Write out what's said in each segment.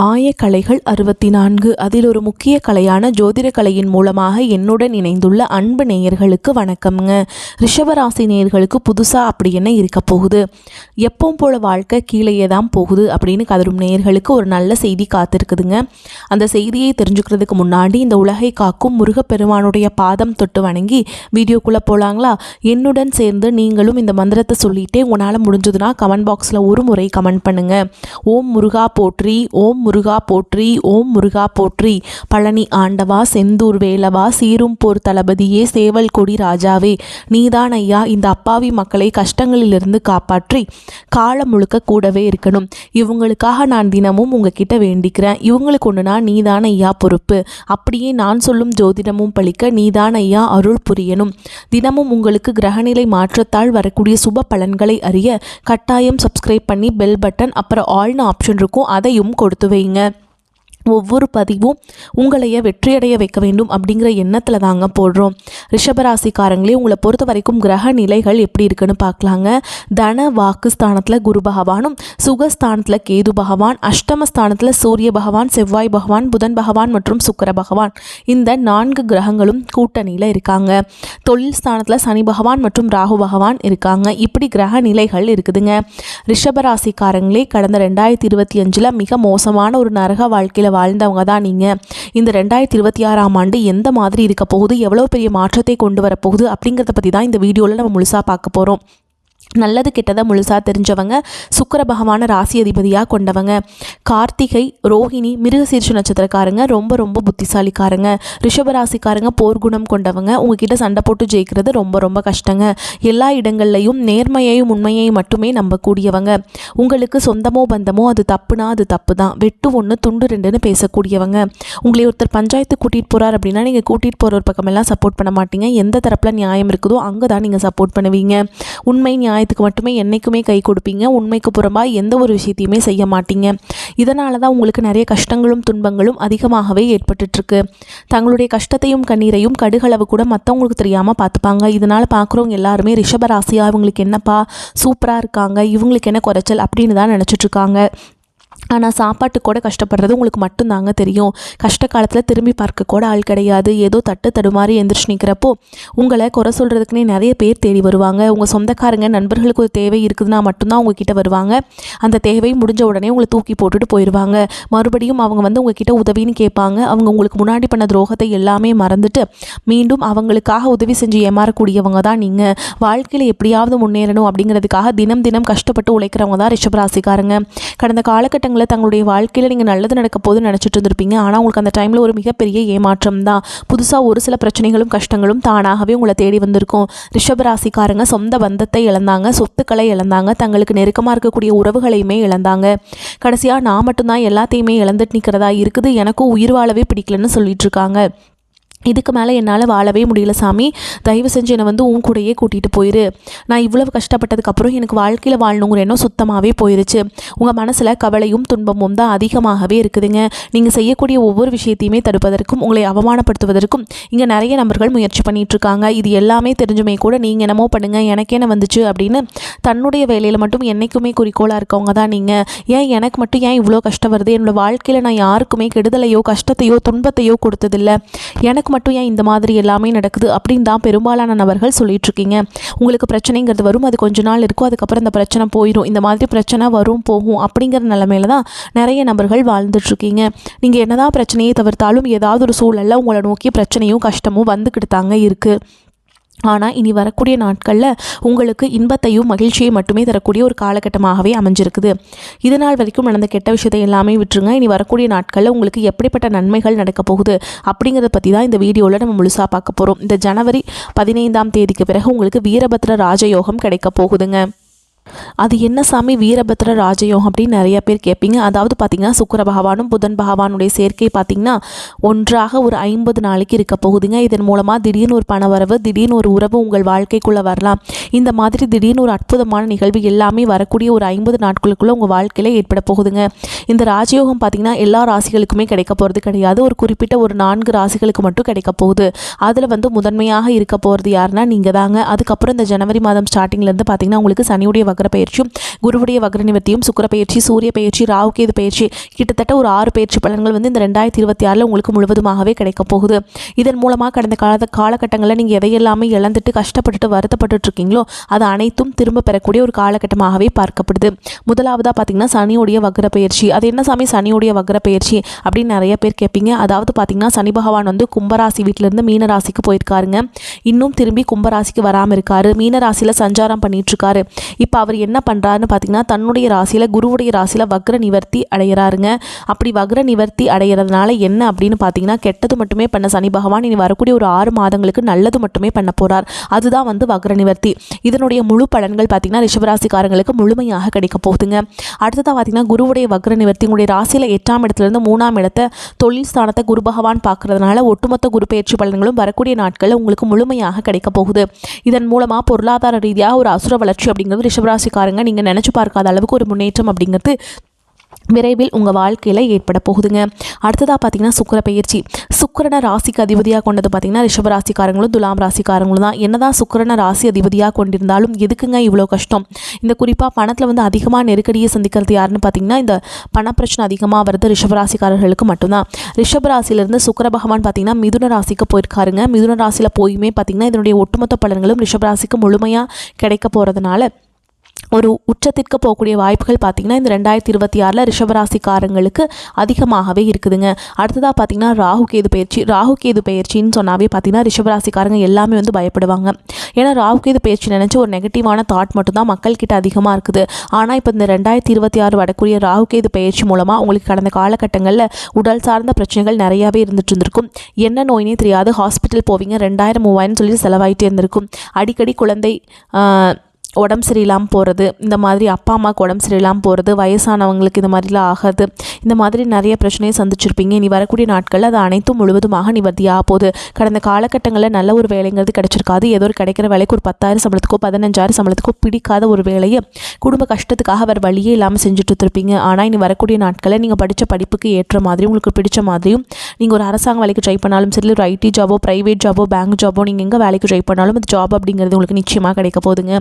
ஆயக்கலைகள் 64 அதில் ஒரு முக்கிய கலையான ஜோதிட கலையின் மூலமாக என்னுடன் இணைந்துள்ள அன்பு நேயர்களுக்கு வணக்கம்ங்க. ரிஷபராசி நேயர்களுக்கு புதுசாக அப்படி என்ன இருக்க போகுது, எப்பவும் போல வாழ்க்கை கீழேயே தான் போகுது அப்படின்னு கதரும் நேயர்களுக்கு ஒரு நல்ல செய்தி காத்திருக்குதுங்க. அந்த செய்தியை தெரிஞ்சுக்கிறதுக்கு முன்னாடி இந்த உலகை காக்கும் முருகப்பெருமானுடைய பாதம் தொட்டு வணங்கி வீடியோக்குள்ளே போகலாங்களா? என்னுடன் சேர்ந்து நீங்களும் இந்த மந்திரத்தை சொல்லிட்டே உங்களால் முடிஞ்சதுன்னா கமெண்ட் பாக்ஸில் ஒரு முறை கமெண்ட் பண்ணுங்க. ஓம் முருகா போற்றி, ஓம் முருகா போற்றி, ஓம் முருகா போற்றி. பழனி ஆண்டவா, செந்தூர் வேலவா, சீரும் போர் தளபதியே, சேவல் கொடி ராஜாவே, நீதான் ஐயா இந்த அப்பாவி மக்களை கஷ்டங்களிலிருந்து காப்பாற்றி காலம் முழுக்க கூடவே இருக்கணும். இவங்களுக்காக நான் தினமும் உங்ககிட்ட வேண்டிக்கிறேன். இவங்களுக்கு ஒன்றுனா நீதான் ஐயா பொறுப்பு. அப்படியே நான் சொல்லும் ஜோதிடமும் பழிக்க நீதான் ஐயா அருள் புரியணும். தினமும் உங்களுக்கு கிரகநிலை மாற்றத்தால் வரக்கூடிய சுப பலன்களை அறிய கட்டாயம் சப்ஸ்கிரைப் பண்ணி பெல் பட்டன் அப்புறம் ஆல்னு ஆப்ஷன் இருக்கும், அதையும் கொடுத்து வைங்க. ஒவ்வொரு பதிவும் உங்களைய வெற்றியடைய வைக்க வேண்டும் அப்படிங்கிற எண்ணத்தில் தாங்க போடுறோம். ரிஷபராசிக்காரங்களே, உங்களை பொறுத்த வரைக்கும் கிரக நிலைகள் எப்படி இருக்குன்னு பார்க்கலாங்க. தன வாக்கு ஸ்தானத்தில் குரு பகவானும், சுகஸ்தானத்தில் கேது பகவான், அஷ்டமஸ்தானத்தில் சூரிய பகவான், செவ்வாய் பகவான், புதன் பகவான் மற்றும் சுக்கிர பகவான், இந்த 4 கிரகங்களும் கூட்டணியில் இருக்காங்க. தொழில் ஸ்தானத்தில் சனி பகவான் மற்றும் ராகு பகவான் இருக்காங்க. இப்படி கிரக நிலைகள் இருக்குதுங்க. ரிஷபராசிக்காரங்களே, கடந்த 2025 மிக மோசமான ஒரு நரக வாழ்க்கையில் வாழ்ந்தவங்க தான் நீங்கள். இந்த 2026ஆம் ஆண்டு எந்த மாதிரி இருக்க போகுது, எவ்வளோ பெரிய மாற்றத்தை கொண்டு வரப்போகுது அப்படிங்கிறத பற்றி தான் இந்த வீடியோவில் நம்ம முழுசாக பார்க்க போகிறோம். நல்லது கெட்டதை முழுசாக தெரிஞ்சவங்க, சுக்கிர பகவான ராசி அதிபதியாக கொண்டவங்க. கார்த்திகை, ரோஹிணி, மிருகசீர்ஷ நட்சத்திரக்காரங்க ரொம்ப ரொம்ப புத்திசாலிக்காரங்க. ரிஷபராசிக்காரங்க போர்க்குணம் கொண்டவங்க. உங்ககிட்ட சண்டை போட்டு ஜெயிக்கிறது ரொம்ப ரொம்ப கஷ்டங்க. எல்லா இடங்கள்லையும் நேர்மையையும் உண்மையையும் மட்டுமே நம்பக்கூடியவங்க. உங்களுக்கு சொந்தமோ பந்தமோ அது தப்புனா அது தப்பு தான், வெட்டு ஒன்று துண்டு ரெண்டுன்னு பேசக்கூடியவங்க. உங்களை ஒருத்தர் பஞ்சாயத்து கூட்டிகிட்டு போகிறார் அப்படின்னா நீங்கள் கூட்டிகிட்டு போகிற ஒரு பக்கமெல்லாம் சப்போர்ட் பண்ண மாட்டீங்க. எந்த தரப்பில் நியாயம் இருக்குதோ அங்கே தான் நீங்கள் சப்போர்ட் பண்ணுவீங்க. உண்மை நியாயத்துக்கு மட்டுமே என்றைக்குமே கை கொடுப்பீங்க. உண்மைக்கு புறம்பாக எந்த ஒரு விஷயத்தையுமே செய்ய மாட்டீங்க. இதனால தான் உங்களுக்கு நிறைய கஷ்டங்களும் துன்பங்களும் அதிகமாகவே ஏற்பட்டுருக்கு. தங்களுடைய கஷ்டத்தையும் கண்ணீரையும் கடுகளவு கூட மற்றவங்களுக்கு தெரியாமல் பார்த்துப்பாங்க. இதனால் பார்க்குறவங்க எல்லாருமே ரிஷபராசியா இவங்களுக்கு என்னப்பா சூப்பராக இருக்காங்க, இவங்களுக்கு என்ன குறைச்சல் அப்படின்னு தான் நினச்சிட்ருக்காங்க. ஆனால் சாப்பாட்டுக்கு கூட கஷ்டப்படுறது உங்களுக்கு மட்டும்தாங்க தெரியும். கஷ்ட காலத்தில் திரும்பி பார்க்க கூட ஆள் கிடையாது. ஏதோ தட்டு தடுமாறி எந்திரிச்சு நிற்கிறப்போ உங்களை குறை சொல்கிறதுக்குன்னே நிறைய பேர் தேடி வருவாங்க. உங்கள் சொந்தக்காரங்க நண்பர்களுக்கு ஒரு தேவை இருக்குதுன்னா மட்டும்தான் உங்ககிட்ட வருவாங்க. அந்த தேவை முடிஞ்ச உடனே உங்களை தூக்கி போட்டுட்டு போயிடுவாங்க. மறுபடியும் அவங்க வந்து உங்ககிட்ட உதவின்னு கேட்பாங்க. அவங்க உங்களுக்கு முன்னாடி பண்ண துரோகத்தை எல்லாமே மறந்துட்டு மீண்டும் அவங்களுக்காக உதவி செஞ்சு ஏமாறக்கூடியவங்க தான் நீங்கள். வாழ்க்கையில் எப்படியாவது முன்னேறணும் அப்படிங்கிறதுக்காக தினம் தினம் கஷ்டப்பட்டு உழைக்கிறவங்க தான் ரிஷபராசிக்காரங்க. கடந்த காலகட்டங்கள் தங்களுடைய வாழ்க்கையில் நீங்கள் நல்லது நடக்க போது நினச்சிட்டு இருந்திருப்பீங்க. ஆனால் உங்களுக்கு அந்த டைமில் ஒரு மிகப்பெரிய ஏமாற்றம் தான். புதுசாக ஒரு சில பிரச்சனைகளும் கஷ்டங்களும் தானாகவே உங்களை தேடி வந்திருக்கும். ரிஷபராசிக்காரங்க சொந்த பந்தத்தை இழந்தாங்க, சொத்துக்களை இழந்தாங்க, தங்களுக்கு நெருக்கமாக இருக்கக்கூடிய உறவுகளையுமே இழந்தாங்க. கடைசியாக நான் மட்டும்தான் எல்லாத்தையுமே இழந்துட்டு நிற்கிறதா இருக்குது, எனக்கும் உயிர் வாழவே பிடிக்கலன்னு சொல்லிட்டு இருக்காங்க. இதுக்கு மேலே என்னால் வாழவே முடியல சாமி, தயவு செஞ்சு என்னை வந்து உன் கூடையே கூட்டிகிட்டு போயிரு. நான் இவ்வளவு கஷ்டப்பட்டதுக்கப்புறம் எனக்கு வாழ்க்கையில் வாழணுங்கிற எண்ணம் சுத்தமாகவே போயிடுச்சு. உங்கள் மனசில் கவலையும் துன்பமும் தான் அதிகமாகவே இருக்குதுங்க. நீங்கள் செய்யக்கூடிய ஒவ்வொரு விஷயத்தையுமே தடுப்பதற்கும் உங்களை அவமானப்படுத்துவதற்கும் இங்கே நிறைய நபர்கள் முயற்சி பண்ணிகிட்ருக்காங்க. இது எல்லாமே தெரிஞ்சுமே கூட நீங்கள் என்னமோ பண்ணுங்கள், எனக்கு என்ன வந்துச்சு அப்படின்னு தன்னுடைய வேலையில் மட்டும் என்றைக்குமே குறிக்கோளாக இருக்கவங்க தான் நீங்கள். ஏன் எனக்கு மட்டும் ஏன் இவ்வளோ கஷ்டம் வருது, என்னோடய வாழ்க்கையில் நான் யாருக்குமே கெடுதலையோ கஷ்டத்தையோ துன்பத்தையோ கொடுத்ததில்லை, எனக்கு மட்டும் ஏன் இந்த மாதிரி எல்லாமே நடக்குது அப்படின்னு தான் பெரும்பாலான நபர்கள் சொல்லிட்டு இருக்கீங்க. உங்களுக்கு பிரச்சனைங்கிறது வரும், அது கொஞ்ச நாள் இருக்கும், அதுக்கப்புறம் இந்த பிரச்சனை போயிடும். இந்த மாதிரி பிரச்சனை வரும் போகும் அப்படிங்கிற நிலைமையில தான் நிறைய நபர்கள் வாழ்ந்துட்டு இருக்கீங்க. நீங்கள் என்னதான் பிரச்சனையை தவிர்த்தாலும் ஏதாவது ஒரு சூழலில் உங்களை நோக்கி பிரச்சனையும் கஷ்டமும் வந்துக்கிட்டு தாங்க இருக்குது. ஆனால் இனி வரக்கூடிய நாட்களில் உங்களுக்கு இன்பத்தையும் மகிழ்ச்சியை மட்டுமே தரக்கூடிய ஒரு காலகட்டமாகவே அமைஞ்சிருக்குது. இது நாள் வரைக்கும் நடந்த கெட்ட விஷயத்தை எல்லாமே விட்டுருங்க. இனி வரக்கூடிய நாட்களில் உங்களுக்கு எப்படிப்பட்ட நன்மைகள் நடக்க போகுது அப்படிங்கிறத பற்றி தான் இந்த வீடியோவில் நம்ம முழுசாக பார்க்க போகிறோம். இந்த ஜனவரி 15ஆம் தேதிக்கு பிறகு உங்களுக்கு வீரபத்ர ராஜயோகம் கிடைக்க போகுதுங்க. அது என்ன சாமி வீரபத்ர ராஜயோகம் அப்படின்னு நிறைய பேர் கேட்பீங்க. அதாவது பார்த்திங்கன்னா சுக்கிர பகவானும் புதன் பகவானுடைய சேர்க்கை பார்த்திங்கன்னா ஒன்றாக ஒரு 50 நாளைக்கு இருக்க போகுதுங்க. இதன் மூலமாக திடீர்னு ஒரு பணவரவு, திடீர்னு ஒரு உறவு உங்கள் வாழ்க்கைக்குள்ளே வரலாம். இந்த மாதிரி திடீர்னு ஒரு அற்புதமான நிகழ்வு எல்லாமே வரக்கூடிய ஒரு 50 நாட்களுக்குள்ளே உங்கள் வாழ்க்கையில் ஏற்பட போகுதுங்க. இந்த ராஜயோகம் பார்த்திங்கன்னா எல்லா ராசிகளுக்குமே கிடைக்க போகிறது கிடையாது. ஒரு குறிப்பிட்ட ஒரு 4 ராசிகளுக்கு மட்டும் கிடைக்க போகுது. அதில் வந்து முதன்மையாக இருக்க போகிறது யாருன்னா நீங்கள் தாங்க. அதுக்கப்புறம் இந்த ஜனவரி மாதம் ஸ்டார்டிங்லேருந்து பார்த்திங்கன்னா உங்களுக்கு சனியுடைய வக்ர பயிற்சியும் குருவுடைய வக்ர நிவர்த்தியும் சுக்கிர பயிற்சி சூரிய பயிற்சி ராகு கேது பயிற்சி கிட்டத்தட்ட ஒரு 6 பயிற்சி பலன்கள் வந்து இந்த 2026 உங்களுக்கு முழுவதுமாகவே கிடைக்க போகுது. இதன் மூலமாக கடந்த காலகட்டங்களில் நீங்கள் எதையெல்லாமே இழந்துட்டு கஷ்டப்பட்டுட்டு வருத்தப்பட்டு இருக்கீங்களோ அது அனைத்தும் திரும்ப பெறக்கூடிய ஒரு காலகட்டமாகவே பார்க்கப்படுது. முதலாவதாக பார்த்தீங்கன்னா சனியுடைய வக்ர பயிற்சி. அது என்ன சாமி சனியுடைய வக்ர பயிற்சி அப்படின்னு நிறைய பேர் கேட்பீங்க. அதாவது பார்த்தீங்கன்னா சனி பகவான் வந்து கும்பராசி வீட்டிலேருந்து மீன ராசிக்கு போயிருக்காருங்க. இன்னும் திரும்பி கும்பராசிக்கு வராமல் இருக்காரு. மீன ராசியில் சஞ்சாரம் பண்ணிட்டு இருக்காரு. இப்போ அவர் என்ன பண்ணுறாருன்னு பார்த்தீங்கன்னா தன்னுடைய ராசியில் குருவுடைய ராசியில் வக்ர நிவர்த்தி அடைகிறாருங்க. அப்படி வக்ர நிவர்த்தி அடைகிறதுனால என்ன அப்படின்னு பார்த்தீங்கன்னா கெட்டது மட்டுமே பண்ண சனி பகவான் இனி வரக்கூடிய ஒரு 6 மாதங்களுக்கு நல்லது மட்டுமே பண்ண போகிறார். அதுதான் வந்து வக்ர நிவர்த்தி. இதனுடைய முழு பலன்கள் பார்த்தீங்கன்னா ரிஷபராசிக்காரங்களுக்கு முழுமையாக கிடைக்க போகுதுங்க. அடுத்ததாக பார்த்தீங்கன்னா குருவுடைய வக்ர நிவர்த்தி உங்களுடைய ராசியில் 8ஆம் இடத்துலேருந்து 3ஆம் இடத்தை தொழில் ஸ்தானத்தை குரு பகவான் பார்க்கறதுனால ஒட்டுமொத்த குரு பயிற்சி பலன்களும் வரக்கூடிய நாட்களில் உங்களுக்கு முழுமையாக கிடைக்க போகுது. இதன் மூலமாக பொருளாதார ரீதியாக ஒரு அசுர வளர்ச்சி அப்படிங்கிறது ரிஷபராசிக்காரங்க நீங்கள் நினச்சி பார்க்காத அளவுக்கு ஒரு முன்னேற்றம் அப்படிங்கிறது விரைவில் உங்கள் வாழ்க்கையில் ஏற்பட போகுதுங்க. அடுத்ததாக பார்த்தீங்கன்னா சுக்கிர பயிற்சி. சுக்கிரனை ராசிக்கு அதிபதியாக கொண்டது பார்த்தீங்கன்னா ரிஷபராசிக்காரங்களும் துலாம் ராசிக்காரங்களும் தான். என்னதான் சுக்கிரனை ராசி அதிபதியாக கொண்டிருந்தாலும் எதுக்குங்க இவ்வளோ கஷ்டம்? இந்த குறிப்பாக பணத்தில் வந்து அதிகமாக நெருக்கடியை சந்திக்கிறது யாருன்னு பார்த்தீங்கன்னா இந்த பணப்பிரச்சனை அதிகமாக வருது ரிஷபராசிக்காரர்களுக்கு மட்டும்தான். ரிஷபராசியிலிருந்து சுக்கிர பகவான் பார்த்தீங்கன்னா மிதுன ராசிக்கு போயிருக்காருங்க. மிதுன ராசியில் போயுமே பார்த்தீங்கன்னா இதனுடைய ஒட்டுமொத்த பலன்களும் ரிஷபராசிக்கு முழுமையாக கிடைக்க போகிறதுனால ஒரு உச்சத்திற்கு போகக்கூடிய வாய்ப்புகள் பார்த்திங்கன்னா இந்த 2026 ரிஷபராசிக்காரங்களுக்கு அதிகமாகவே இருக்குதுங்க. அடுத்ததாக பார்த்திங்கன்னா ராகு கேது பயிற்சி. ராகு கேது பயிற்சின்னு சொன்னாவே பார்த்திங்கன்னா ரிஷபராசிக்காரங்க எல்லாமே வந்து பயப்படுவாங்க. ஏன்னா ராகு கேது பயிற்சி நினச்சி ஒரு நெகட்டிவான தாட் மட்டும்தான் மக்கள்கிட்ட அதிகமாக இருக்குது. ஆனால் இப்போ இந்த 2026 வரக்கூடிய ராகு கேது பயிற்சி மூலமாக உங்களுக்கு கடந்த காலகட்டங்களில் உடல் சார்ந்த பிரச்சனைகள் நிறையாவே இருந்துட்டு இருந்திருக்கும். என்ன நோயினே தெரியாது ஹாஸ்பிட்டல் போவீங்க 2000-3000 சொல்லி செலவாயிட்டே இருந்திருக்கும். அடிக்கடி குழந்தை உடம்பு சரியில்லாமல் போகிறது, இந்த மாதிரி அப்பா அம்மாவுக்கு உடம்பு சரியில்லாமல் போகிறது, வயசானவங்களுக்கு இந்த மாதிரிலாம் ஆகாது, இந்த மாதிரி நிறைய பிரச்சனையை சந்திச்சிருப்பீங்க. இனி வரக்கூடிய நாட்களில் அது அனைத்தும் முழுவதுமாக நிவர்த்தியாக போகுது. கடந்த காலகட்டங்களில் நல்ல ஒரு வேலைங்கிறது கிடைச்சிருக்காது. ஏதோ ஒரு கிடைக்கிற வேலைக்கு ஒரு 10,000 சம்பளத்துக்கோ 15,000 சம்பளத்துக்கோ பிடிக்காத ஒரு வேலையை குடும்ப கஷ்டத்துக்காக அவர் வழியே இல்லாமல் செஞ்சுட்டு இருப்பீங்க. ஆனால் இனி வரக்கூடிய நாட்களில் நீங்கள் படித்த படிப்புக்கு ஏற்ற மாதிரி உங்களுக்கு பிடிச்ச மாதிரியும் நீங்கள் ஒரு அரசாங்க வேலைக்கு ட்ரை பண்ணாலும் சரி, ஒரு ஐடி ஜாபோ ப்ரைவேட் ஜாபோ பேங்க் ஜாபோ நீங்கள் எங்கே வேலைக்கு ட்ரை பண்ணாலும் அந்த ஜாப் அப்படிங்கிறது உங்களுக்கு நிச்சயமாக கிடைக்க போகுதுங்க.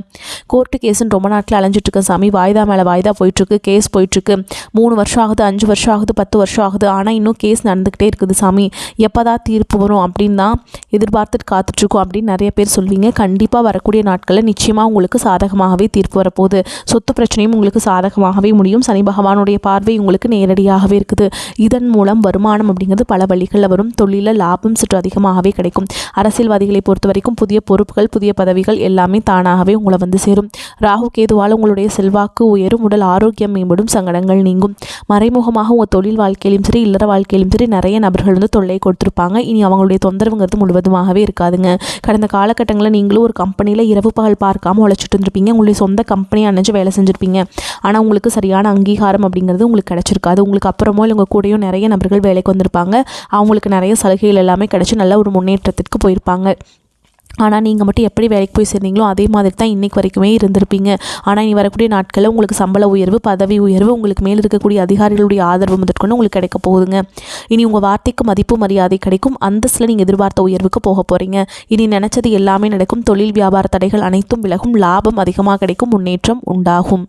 கோர்ட்டு கேஸுன்னு ரொம்ப நாட்டில் அலைஞ்சிட்ருக்க சாமி, வாய்தா மேலே வாய்தா போயிட்டுருக்கு, கேஸ் போயிட்டுருக்கு. 3 வருஷம் ஆகுது, 5 வருஷம் ஆகுது, 10 வருஷம் ஆகுது, ஆனால் இன்னும் கேஸ் நடந்துக்கிட்டே இருக்குது சாமி, எப்போதான் தீர்ப்பு வரும் அப்படின்னு தான் எதிர்பார்த்துட்டு காத்துட்ருக்கோம் அப்படின்னு நிறைய பேர் சொல்வீங்க. கண்டிப்பாக வரக்கூடிய நாட்களில் நிச்சயமாக உங்களுக்கு சாதகமாகவே தீர்ப்பு வரப்போகுது. சொத்து பிரச்சனையும் உங்களுக்கு சாதகமாகவே முடியும். சனி பகவானுடைய பார்வை உங்களுக்கு நேரடியாகவே இருக்குது. இதன் மூலம் வருமானம் அப்படிங்கிறது பல வழிகளில் வரும். தொழிலில் லாபம் சற்று அதிகமாகவே கிடைக்கும். அரசியல்வாதிகளை பொறுத்த வரைக்கும் புதிய பொறுப்புகள் புதிய பதவிகள் எல்லாமே தானாகவே உங்களை வந்து சேரும். ராகு கேதுவால் உங்களுடைய செல்வாக்கு உயரும், உடல் ஆரோக்கியம் மேம்படும், சங்கடங்கள் நீங்கும். மறைமுகமாக உங்கள் தொழில் வாழ்க்கையிலும் சரி இல்லற வாழ்க்கையிலும் சரி நிறைய நபர்கள் வந்து தொல்லை கொடுத்துருப்பாங்க. இனி அவங்களுடைய தொந்தரவுங்கிறது முழுவதுமாகவே இருக்காதுங்க. கடந்த காலகட்டங்களில் நீங்களும் ஒரு கம்பெனியில் இரவு பகல் பார்க்காம உழைச்சிட்டு இருந்திருப்பீங்க. உங்களுடைய சொந்த கம்பெனியை அணைஞ்சு வேலை செஞ்சுருப்பீங்க. ஆனால் உங்களுக்கு சரியான அங்கீகாரம் அப்படிங்கிறது உங்களுக்கு கிடைச்சிருக்காது. உங்களுக்கு அப்புறமோ இல்லை உங்கள் கூடயும் நிறைய நபர்கள் வேலைக்கு வந்திருப்பாங்க. அவங்களுக்கு நிறைய சலுகைகள் எல்லாமே கிடைச்சி நல்ல ஒரு முன்னேற்றத்திற்கு போயிருப்பாங்க. ஆனால் நீங்கள் மட்டும் எப்படி வேலைக்கு போய் சேர்ந்தீங்களோ அதே மாதிரி தான் இன்றைக்கு வரைக்குமே இருந்திருப்பீங்க. ஆனால் இனி வரக்கூடிய நாட்களில் உங்களுக்கு சம்பள உயர்வு பதவி உயர்வு உங்களுக்கு மேல் இருக்கக்கூடிய அதிகாரிகளுடைய ஆதரவு முதற்கொண்டு உங்களுக்கு கிடைக்க போகுதுங்க. இனி உங்கள் வார்த்தைக்கு மதிப்பு மரியாதை கிடைக்கும். அந்தஸ்தில் நீங்கள் எதிர்பார்த்த உயர்வுக்கு போக போகிறீங்க. இனி நினச்சது எல்லாமே நடக்கும். தொழில் வியாபார தடைகள் அனைத்தும் விலகும். லாபம் அதிகமாக கிடைக்கும். முன்னேற்றம் உண்டாகும்.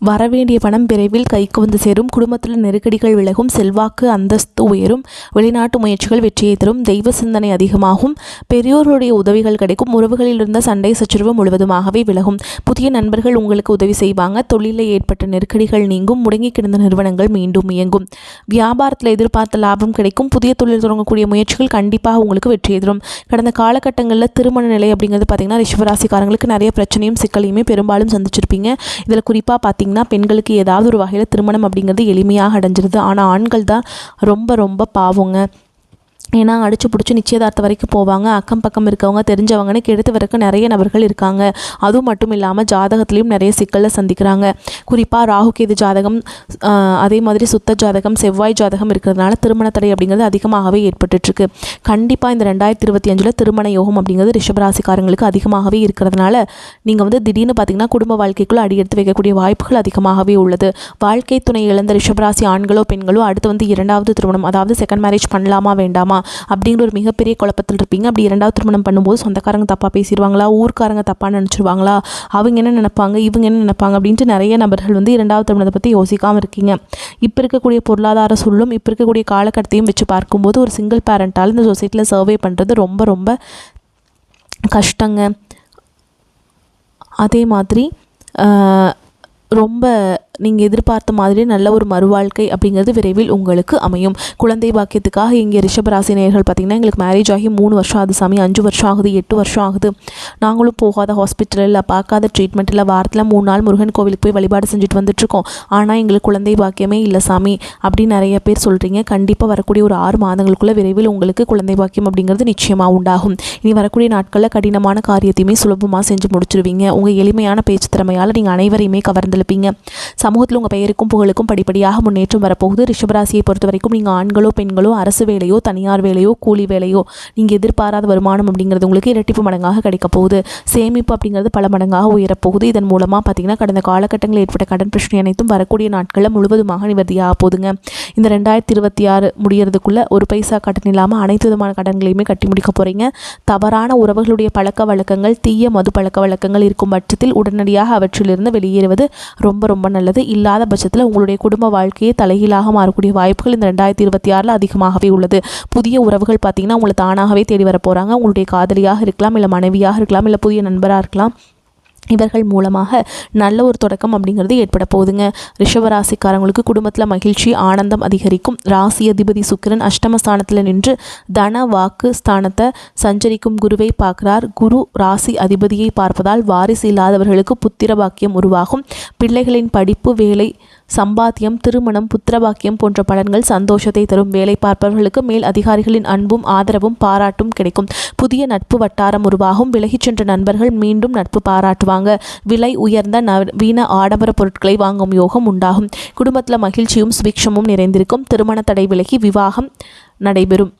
வரவேண்டிய பணம் விரைவில் கைக்கு வந்து சேரும். குடும்பத்தில் நெருக்கடிகள் விலகும். செல்வாக்கு அந்தஸ்து உயரும். வெளிநாட்டு முயற்சிகள் வெற்றியை தரும். தெய்வ சிந்தனை அதிகமாகும். பெரியோர்களுடைய உதவிகள் கிடைக்கும். உறவுகளில் இருந்த சண்டை சச்சரவு முழுவதுமாகவே விலகும். புதிய நண்பர்கள் உங்களுக்கு உதவி செய்வாங்க. தொழிலில் ஏற்பட்ட நெருக்கடிகள் நீங்கும். முடங்கி கிடந்த நிறுவனங்கள் மீண்டும் இயங்கும். வியாபாரத்தில் எதிர்பார்த்த லாபம் கிடைக்கும். புதிய தொழில் தொடங்கக்கூடிய முயற்சிகள் கண்டிப்பாக உங்களுக்கு வெற்றியை தரும். கடந்த காலகட்டங்களில் திருமண நிலை அப்படிங்கிறது பார்த்திங்கன்னா ரிஷபராசிக்காரங்களுக்கு நிறைய பிரச்சனையும் சிக்கலையுமே பெரும்பாலும் சந்திச்சிருப்பீங்க. இதில் குறிப்பாக பார்த்தீங்கன்னா பெண்களுக்கு ஏதாவது ஒரு வகையில் திருமணம் அப்படிங்கிறது எளிமையாக அடைஞ்சிருது. ஆனால் ஆண்கள் தான் ரொம்ப ரொம்ப பாவங்க. ஏன்னா அடிச்சு பிடிச்சி நிச்சயதார்த்தம் வரைக்கும் போவாங்க. அக்கம் பக்கம் இருக்கவங்க தெரிஞ்சவங்கன்னு கெடுத்து வரைக்கும் நிறைய நபர்கள் இருக்காங்க. அதுவும் மட்டும் இல்லாமல் ஜாதகத்துலேயும் நிறைய சிக்கலை சந்திக்கிறாங்க. குறிப்பாக ராகு கேது ஜாதகம் அதே மாதிரி சுத்த ஜாதகம் செவ்வாய் ஜாதகம் இருக்கிறதுனால திருமண தடை அப்படிங்கிறது அதிகமாகவே ஏற்பட்டுருக்கு. கண்டிப்பாக இந்த 2025 திருமண யோகம் அப்படிங்கிறது ரிஷபராசிக்காரங்களுக்கு அதிகமாகவே இருக்கிறதுனால நீங்கள் வந்து திடீர்னு பார்த்திங்கன்னா குடும்ப வாழ்க்கைக்குள்ளே அடி எடுத்து வைக்கக்கூடிய வாய்ப்புகள் அதிகமாகவே உள்ளது. வாழ்க்கை துணை இழந்த ரிஷபராசி ஆண்களோ பெண்களோ அடுத்து வந்து 2வது திருமணம் அதாவது செகண்ட் மேரேஜ் பண்ணலாமா வேண்டாமா அப்படிங்கிற ஒரு மிகப்பெரிய குழப்பத்தில் இருப்பீங்க. அப்படி இரண்டாவது திருமணம் பண்ணும்போது சொந்தக்காரங்க தப்பாக பேசிடுவாங்களா, ஊர்க்காரங்க தப்பாக நினச்சிருவாங்களா, அவங்க என்ன நினைப்பாங்க, இவங்க என்ன நினைப்பாங்க அப்படின்ட்டு நிறைய நபர்கள் வந்து இரண்டாவது திருமணத்தை பற்றி யோசிக்காமல் இருக்கீங்க. இப்போ இருக்கக்கூடிய பொருளாதார சூழலும் இப்போ இருக்கக்கூடிய காலகட்டத்தையும் வச்சு பார்க்கும்போது ஒரு சிங்கிள் பேரண்டால் இந்த சொசைட்டியில் சர்வே பண்ணுறது ரொம்ப ரொம்ப கஷ்டங்க. அதே மாதிரி ரொம்ப நீங்கள் எதிர்பார்த்த மாதிரி நல்ல ஒரு மறுவாழ்க்கை அப்படிங்கிறது விரைவில் உங்களுக்கு அமையும். குழந்தை பாக்கியத்துக்காக இங்கே ரிஷபராசி நேயர்கள் பார்த்திங்கன்னா, எங்களுக்கு மேரேஜ் ஆகி 3 வருஷம் ஆகுது சாமி, 5 வருஷம் ஆகுது, 8 வருஷம் ஆகுது, நாங்களும் போகாத ஹாஸ்பிட்டல் இல்லை, பார்க்காத ட்ரீட்மெண்ட் இல்லை, வாரத்தில் 3 நாள் முருகன் கோவிலுக்கு போய் வழிபாடு செஞ்சுட்டு வந்துட்டுருக்கோம், ஆனால் எங்களுக்கு குழந்தை பாக்கியமே இல்லை சாமி அப்படின்னு நிறைய பேர் சொல்கிறீங்க. கண்டிப்பாக வரக்கூடிய ஒரு 6 மாதங்களுக்குள்ளே விரைவில் உங்களுக்கு குழந்தை பாக்கியம் அப்படிங்கிறது நிச்சயமாக உண்டாகும். இனி வரக்கூடிய நாட்களில் கடினமான காரியத்தையுமே சுலபமாக செஞ்சு முடிச்சிருவீங்க. உங்கள் எளிமையான பேச்சு திறமையால் நீங்கள் அனைவரையுமே கவர்ந்தெழுப்பீங்க. சமூகத்தில் உங்கள் பெயருக்கும் புகழுக்கும் படிப்படியாக முன்னேற்றம் வரப்போகுது. ரிஷபராசியை பொறுத்த வரைக்கும் நீங்கள் ஆண்களோ பெண்களோ அரசு வேலையோ தனியார் வேலையோ கூலி வேலையோ நீங்கள் எதிர்பாராத வருமானம் அப்படிங்கிறது உங்களுக்கு இரட்டிப்பு மடங்காக கிடைக்க போகுது. சேமிப்பு அப்படிங்கிறது பல மடங்காக உயரப்போகுது. இதன் மூலமாக பார்த்தீங்கன்னா கடந்த காலகட்டங்களில் ஏற்பட்ட கடன் பிரச்சனை அனைத்தும் வரக்கூடிய நாட்களில் முழுவதுமாக நிவர்த்தியாக போகுதுங்க. இந்த 2026 முடியறதுக்குள்ளே ஒரு பைசா கடன் இல்லாமல் அனைத்து விதமான கடன்களையுமே கட்டி முடிக்க போகிறீங்க. தவறான உறவுகளுடைய பழக்க வழக்கங்கள், தீய மது பழக்க வழக்கங்கள் இருக்கும் பட்சத்தில் உடனடியாக அவற்றிலிருந்து வெளியேறுவது ரொம்ப ரொம்ப நல்லது. இல்லாத பட்சத்தில் உங்களுடைய குடும்ப வாழ்க்கையை தலைகீழாக மாறக்கூடிய வாய்ப்புகள் இந்த 2026 அதிகமாகவே உள்ளது. புதிய உறவுகள் பார்த்தீங்கன்னா உங்களை தானாகவே தேடி வர போகிறாங்க. உங்களுடைய காதலியாக இருக்கலாம், இல்லை மனைவியாக இருக்கலாம், இல்லை புதிய நண்பராக இருக்கலாம். இவர்கள் மூலமாக நல்ல ஒரு தொடக்கம் அப்படிங்கிறது ஏற்பட போகுதுங்க. ரிஷபராசிக்காரங்களுக்கு குடும்பத்தில் மகிழ்ச்சி ஆனந்தம் அதிகரிக்கும். ராசி அதிபதி சுக்கிரன் அஷ்டமஸ்தானத்தில் நின்று தன வாக்கு ஸ்தானத்தை சஞ்சரிக்கும் குருவை பார்க்கிறார். குரு ராசி அதிபதியை பார்ப்பதால் வாரிசு இல்லாதவர்களுக்கு புத்திர பாக்கியம் உருவாகும். பிள்ளைகளின் படிப்பு, வேலை, சம்பாத்தியம், திருமணம், புத்திரபாக்கியம் போன்ற பலன்கள் சந்தோஷத்தை தரும். வேலை பார்ப்பவர்களுக்கு மேல் அதிகாரிகளின் அன்பும் ஆதரவும் பாராட்டும் கிடைக்கும். புதிய நட்பு வட்டாரம் உருவாகும். விலகிச் சென்ற நண்பர்கள் மீண்டும் நட்பு பாராட்டுவாங்க. விலை உயர்ந்த நவீன ஆடம்பர பொருட்களை வாங்கும் யோகம் உண்டாகும். குடும்பத்தில் மகிழ்ச்சியும் சுபிக்ஷமும் நிறைந்திருக்கும். திருமண தடை விலகி விவாகம் நடைபெறும்.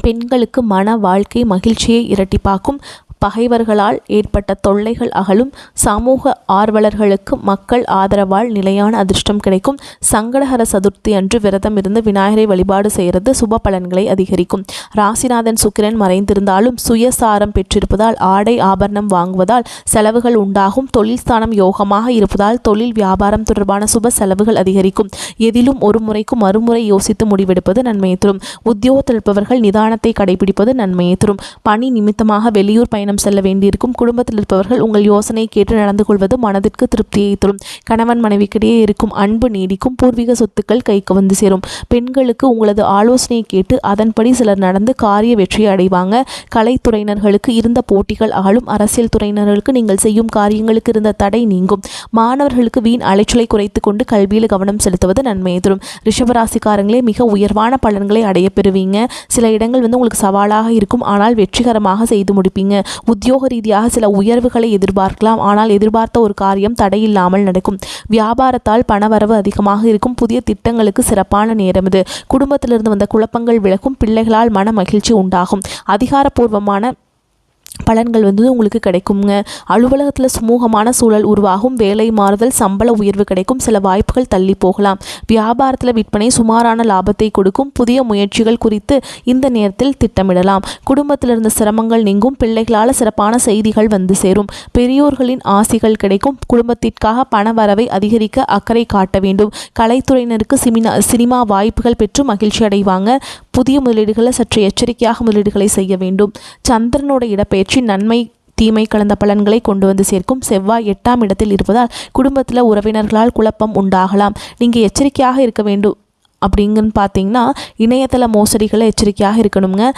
பெண்களுக்கு மன வாழ்க்கை மகிழ்ச்சியை இரட்டிப்பாக்கும். பகைவர்களால் ஏற்பட்ட தொல்லைகள் அகலும். சமூக ஆர்வலர்களுக்கு மக்கள் ஆதரவால் நிலையான அதிர்ஷ்டம் கிடைக்கும். சங்கடஹர சதுர்த்தி அன்று விரதம் இருந்து விநாயகரை வழிபாடு செய்கிறது சுப பலன்களை அதிகரிக்கும். ராசிநாதன் சுக்கிரன் மறைந்திருந்தாலும் சுயசாரம் பெற்றிருப்பதால் ஆடை ஆபரணம் வாங்குவதால் செலவுகள் உண்டாகும். தொழில் ஸ்தானம் யோகமாக இருப்பதால் தொழில் வியாபாரம் தொடர்பான சுப செலவுகள் அதிகரிக்கும். எதிலும் ஒரு முறைக்கு மறுமுறை யோசித்து முடிவெடுப்பது நன்மையை தரும். உத்தியோகத்தில் இருப்பவர்கள் நிதானத்தை கடைபிடிப்பது நன்மையை தரும். பணி நிமித்தமாக வெளியூர் பயணம் செல்ல வேண்டியிருக்கும். குடும்பத்தில் இருப்பவர்கள் உங்கள் யோசனை கேட்டு நடந்து கொள்வது மனதிற்கு திருப்தியை தரும். கணவன் மனைவிக்கிடையே இருக்கும் அன்பு நீடிக்கும். பூர்வீக சொத்துக்கள் கைக்கு வந்து சேரும். பெண்களுக்கு உங்களது ஆலோசனையை கேட்டு அதன்படி சிலர் நடந்து காரிய வெற்றியை அடைவாங்க. கலைத்துறையினர்களுக்கு இருந்த போட்டிகள் அகலும். அரசியல் துறையினர்களுக்கு நீங்கள் செய்யும் காரியங்களுக்கு இருந்த தடை நீங்கும். மாணவர்களுக்கு வீண் அலைச்சலை குறைத்து கொண்டு கல்வியில் கவனம் செலுத்துவது நன்மையை தரும். ரிஷபராசிக்காரங்களே மிக உயர்வான பலன்களை அடைய பெறுவீங்க. சில இடங்கள் வந்து உங்களுக்கு சவாலாக இருக்கும், ஆனால் வெற்றிகரமாக செய்து முடிப்பீங்க. உத்தியோக ரீதியாக சில உயர்வுகளை எதிர்பார்க்கலாம், ஆனால் எதிர்பார்த்த ஒரு காரியம் தடையில்லாமல் நடக்கும். வியாபாரத்தால் பணவரவு அதிகமாக இருக்கும். புதிய திட்டங்களுக்கு சிறப்பான நேரம் இது. குடும்பத்திலிருந்து வந்த குழப்பங்கள் விலகும். பிள்ளைகளால் மன மகிழ்ச்சி உண்டாகும். அதிகாரப்பூர்வமான பலன்கள் வந்து உங்களுக்கு கிடைக்குங்க. அலுவலகத்தில் சுமூகமான சூழல் உருவாகும். வேலை மாறுதல், சம்பள உயர்வு கிடைக்கும். சில வாய்ப்புகள் தள்ளி போகலாம். வியாபாரத்தில் விற்பனை சுமாரான லாபத்தை கொடுக்கும். புதிய முயற்சிகள் குறித்து இந்த நேரத்தில் திட்டமிடலாம். குடும்பத்தில் இருந்த சிரமங்கள் நீங்கும். பிள்ளைகளால் சிறப்பான செய்திகள் வந்து சேரும். பெரியோர்களின் ஆசிகள் கிடைக்கும். குடும்பத்திற்காக பண வரவை அதிகரிக்க அக்கறை காட்ட வேண்டும். கலைத்துறையினருக்கு சினிமா வாய்ப்புகள் பெற்று மகிழ்ச்சி அடைவாங்க. புதிய முதலீடுகளை சற்று எச்சரிக்கையாக முதலீடுகளை செய்ய வேண்டும். சந்திரனோட இடப்பெயர்ச்சி நன்மை தீமை கலந்த பலன்களை கொண்டு வந்து சேர்க்கும். செவ்வாய் 8ஆம் இடத்தில் இருப்பதால் குடும்பத்தில் உறவினர்களால் குழப்பம் உண்டாகலாம். நீங்கள் எச்சரிக்கையாக இருக்க வேண்டும். அப்படிங்கன்னு பார்த்தீங்கன்னா இணையதள மோசடிகளை எச்சரிக்கையாக இருக்கணுங்க.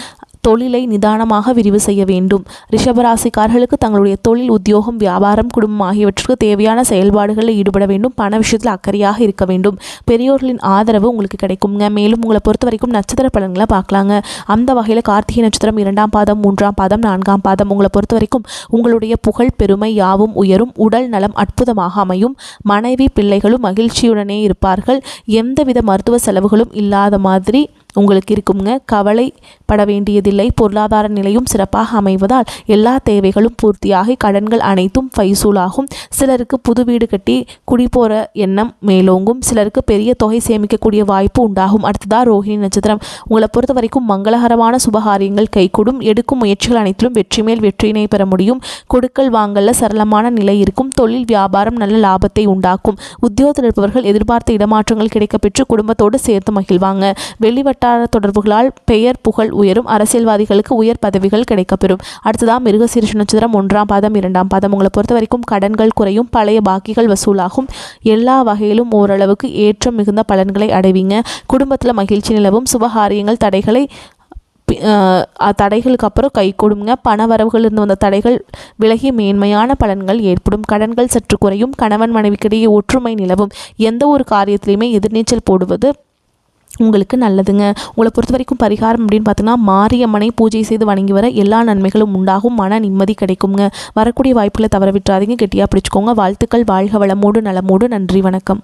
தொழிலை நிதானமாக விரிவு செய்ய வேண்டும். ரிஷபராசிக்காரர்களுக்கு தங்களுடைய தொழில், உத்தியோகம், வியாபாரம், குடும்பம் ஆகியவற்றுக்கு தேவையான செயல்பாடுகளில் ஈடுபட வேண்டும். பண விஷயத்தில் அக்கறையாக இருக்க வேண்டும். பெரியோர்களின் ஆதரவு உங்களுக்கு கிடைக்குங்க. மேலும் உங்களை பொறுத்த வரைக்கும் நட்சத்திர பலன்களை பார்க்கலாங்க. அந்த வகையில் கார்த்திகை நட்சத்திரம் 2ஆம் பாதம், 3ஆம் பாதம், 4ஆம் பாதம் உங்களை பொறுத்த வரைக்கும் உங்களுடைய புகழ் பெருமை யாவும் உயரும். உடல் நலம் அற்புதமாக அமையும். மனைவி பிள்ளைகளும் மகிழ்ச்சியுடனே இருப்பார்கள். எந்தவித மருத்துவ செலவுகளும் இல்லாத மாதிரி உங்களுக்கு இருக்குங்க. கவலைப்பட வேண்டியதில்லை. பொருளாதார நிலையும் சிறப்பாக அமைவதால் எல்லா தேவைகளும் பூர்த்தியாகி கடன்கள் அனைத்தும் ஃபைசூலாகும். சிலருக்கு புது வீடு கட்டி குடிபோற எண்ணம் மேலோங்கும். சிலருக்கு பெரிய தொகை சேமிக்கக்கூடிய வாய்ப்பு உண்டாகும். அடுத்ததா ரோஹிணி நட்சத்திரம். உங்களை பொறுத்த வரைக்கும் மங்களகரமான சுபகாரியங்கள் கைகூடும். எடுக்கும் முயற்சிகள் அனைத்திலும் வெற்றி மேல் வெற்றியினை பெற முடியும். கொடுக்கல் வாங்கல்ல சரளமான நிலை இருக்கும். தொழில் வியாபாரம் நல்ல லாபத்தை உண்டாக்கும். உத்தியோகத்தில் இருப்பவர்கள் எதிர்பார்த்த இடமாற்றங்கள் கிடைக்கப்பெற்று குடும்பத்தோடு சேர்த்து மகிழ்வாங்க. வெளிவட்டார தொடர்புகளால் பெயர் புகழ் உயரும். அரசியல்வாதிகளுக்கு உயர் பதவிகள் கிடைக்கப்பெறும். அடுத்ததான் மிருகசீரிஷ நட்சத்திரம் 1ஆம் பாதம் 2ஆம் பாதம். உங்களை பொறுத்த வரைக்கும் கடன்கள் குறையும். பழைய பாக்கிகள் வசூலாகும். எல்லா வகையிலும் ஓரளவுக்கு ஏற்றம் மிகுந்த பலன்களை அடைவீங்க. குடும்பத்தில் மகிழ்ச்சி நிலவும். சுபகாரியங்கள் தடைகளுக்கு அப்புறம் கை கொடுங்க. பண வரவுகள் இருந்து வந்த தடைகள் விலகி மேன்மையான பலன்கள் ஏற்படும். கடன்கள் சற்று குறையும். கணவன் மனைவிக்கிடையே ஒற்றுமை நிலவும். எந்த ஒரு காரியத்திலையுமே எதிர்நீச்சல் போடுவது உங்களுக்கு நல்லதுங்க. உங்களை பொறுத்த வரைக்கும் பரிகாரம் அப்படின்னு பார்த்தீங்கன்னா மாரியம்மனை பூஜை செய்து வணங்கி வர எல்லா நன்மைகளும் உண்டாகும். மன நிம்மதி கிடைக்குங்க. வரக்கூடிய வாய்ப்புகளை தவற விட்டுறாதீங்க. கெட்டியாக பிடிச்சிக்கோங்க. வாழ்த்துக்கள். வாழ்க வளமோடு நலமோடு. நன்றி. வணக்கம்.